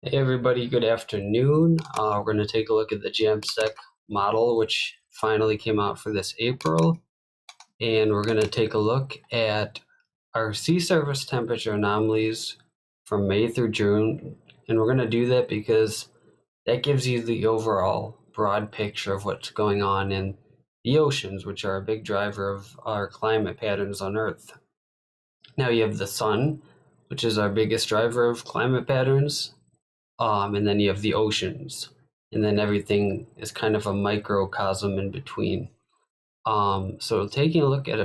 Hey everybody, good afternoon. We're going to take a look at the Jamstec model, which finally came out for this April. And we're going to take a look at our sea surface temperature anomalies from May through June. And we're going to do that because that gives you the overall broad picture of what's going on in the oceans, which are a big driver of our climate patterns on Earth. Now you have the sun, which is our biggest driver of climate patterns. And then you have the oceans, and then everything is kind of a microcosm in between. So taking a look at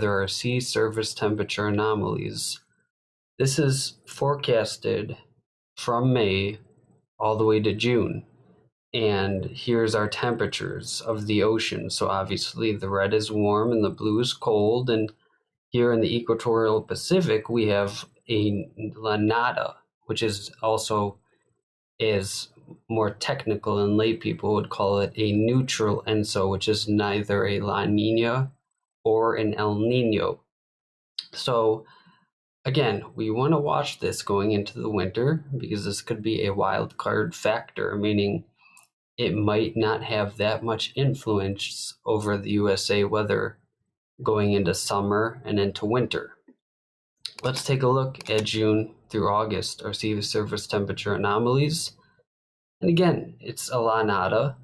our sea surface temperature anomalies. This is forecasted from May all the way to June. And here's our temperatures of the ocean. So obviously the red is warm and the blue is cold, and here in the equatorial Pacific, we have a La Nada, which is also is more technical, and lay people would call it a neutral ENSO, which is neither a La Nina or an El Nino. So again, we want to watch this going into the winter because this could be a wild card factor, meaning it might not have that much influence over the USA weather going into summer and into winter. Let's take a look at June through August, our sea surface temperature anomalies. And again, it's a La Nada.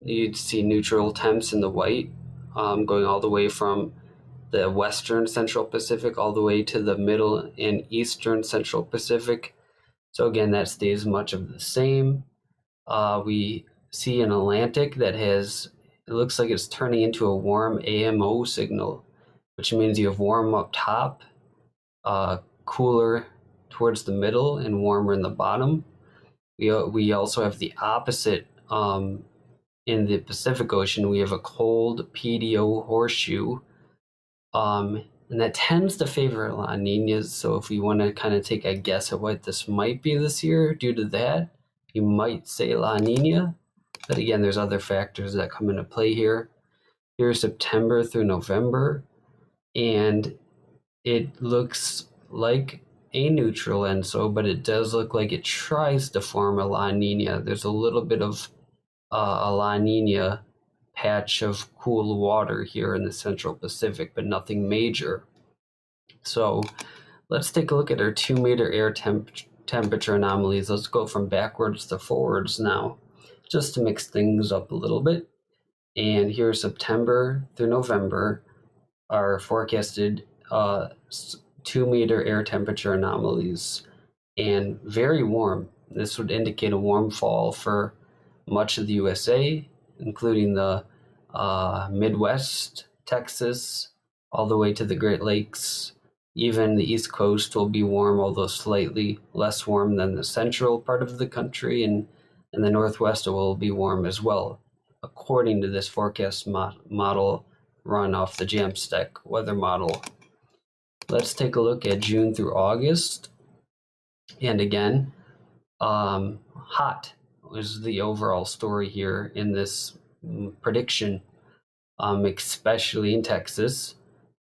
You'd see neutral temps in the white, going all the way from the western Central Pacific all the way to the middle and eastern Central Pacific. So again, that stays much of the same. We see an Atlantic that it looks like it's turning into a warm AMO signal, which means you have warm up top, cooler towards the middle, and warmer in the bottom. We also have the opposite in the Pacific Ocean. We have a cold PDO horseshoe, and that tends to favor La Ninas. So if we want to kind of take a guess at what this might be this year due to that, you might say La Nina. But again, there's other factors that come into play here. Here's September through November, and it looks like a neutral ENSO, but it does look like it tries to form a La Nina. There's a little bit of a La Nina patch of cool water here in the Central Pacific, but nothing major. So let's take a look at our 2-meter air temperature anomalies. Let's go from backwards to forwards now, just to mix things up a little bit. And here's September through November, our forecasted 2-meter air temperature anomalies, and very warm. This would indicate a warm fall for much of the USA, including the Midwest, Texas, all the way to the Great Lakes. Even the East Coast will be warm, although slightly less warm than the central part of the country, and the Northwest will be warm as well, according to this forecast model run off the Jamstec weather model. Let's take a look at June through August. And again, hot is the overall story here in this prediction, especially in Texas.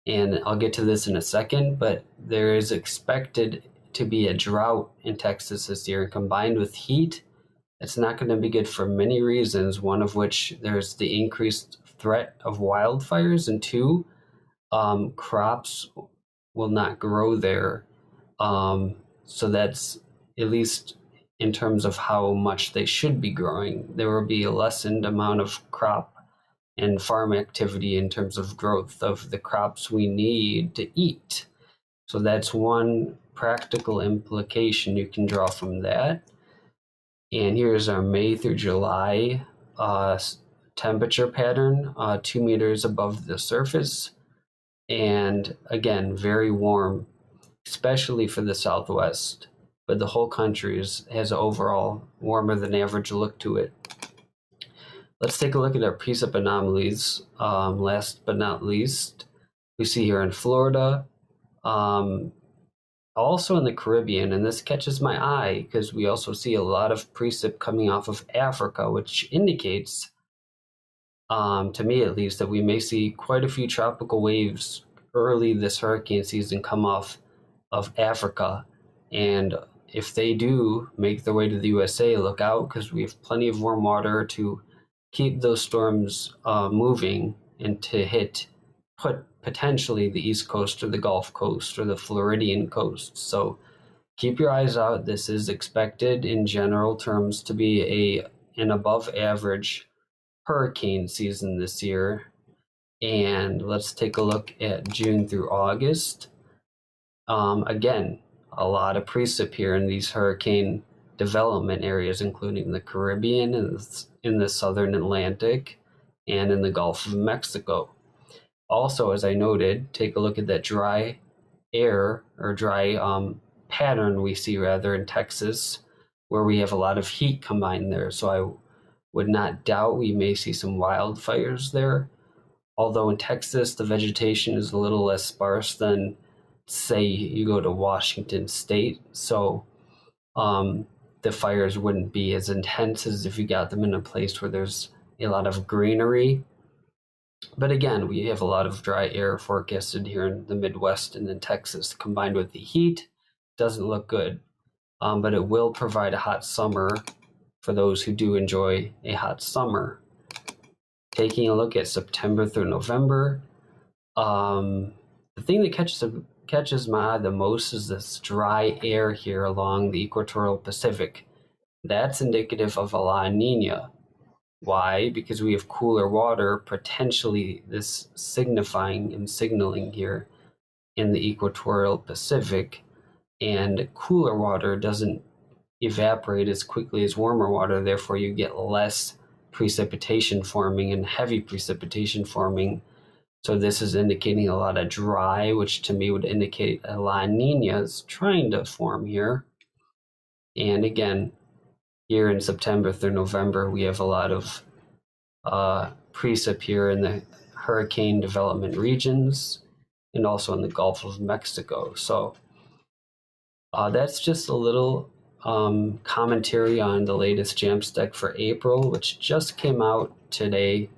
And I'll get to this in a second, but there is expected to be a drought in Texas this year. Combined with heat, it's not going to be good for many reasons, one of which there's the increased threat of wildfires, and two, crops will not grow there. So that's, at least in terms of how much they should be growing, there will be a lessened amount of crop and farm activity in terms of growth of the crops we need to eat. So that's one practical implication you can draw from that. And here's our May through July temperature pattern, 2 meters above the surface. And again, very warm, especially for the Southwest. But the whole country has an overall warmer than average look to it. Let's take a look at our precip anomalies. Last but not least, we see here in Florida, also in the Caribbean, and this catches my eye because we also see a lot of precip coming off of Africa, which indicates, to me at least, that we may see quite a few tropical waves early this hurricane season come off of Africa. And if they do make their way to the USA, look out, because we have plenty of warm water to keep those storms moving and to put potentially the East Coast or the Gulf Coast or the Floridian coast. So keep your eyes out. This is expected in general terms to be an above average hurricane season this year. And let's take a look at June through August. Again, a lot of precip here in these hurricane development areas, including the Caribbean and in the southern Atlantic and in the Gulf of Mexico. Also, as I noted, take a look at that dry air or dry pattern we see rather in Texas, where we have a lot of heat combined there. So I would not doubt we may see some wildfires there. Although in Texas, the vegetation is a little less sparse than, say, you go to Washington State. So the fires wouldn't be as intense as if you got them in a place where there's a lot of greenery. But again, we have a lot of dry air forecasted here in the Midwest and in Texas. Combined with the heat, doesn't look good. But it will provide a hot summer for those who do enjoy a hot summer. Taking a look at September through November, the thing that catches my eye the most is this dry air here along the equatorial Pacific. That's indicative of a La Nina. Why? Because we have cooler water, potentially this signifying and signaling here in the equatorial Pacific, and cooler water doesn't evaporate as quickly as warmer water, therefore you get less precipitation forming and heavy precipitation forming. So this is indicating a lot of dry, which to me would indicate a La Nina is trying to form here. And again, here in September through November, we have a lot of precip here in the hurricane development regions and also in the Gulf of Mexico. So that's just a little commentary on the latest Jamstec for April, which just came out today.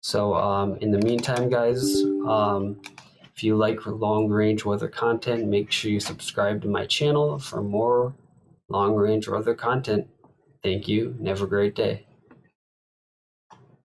So in the meantime, guys, if you like long-range weather content, make sure you subscribe to my channel for more long-range weather content. Thank you and have a great day.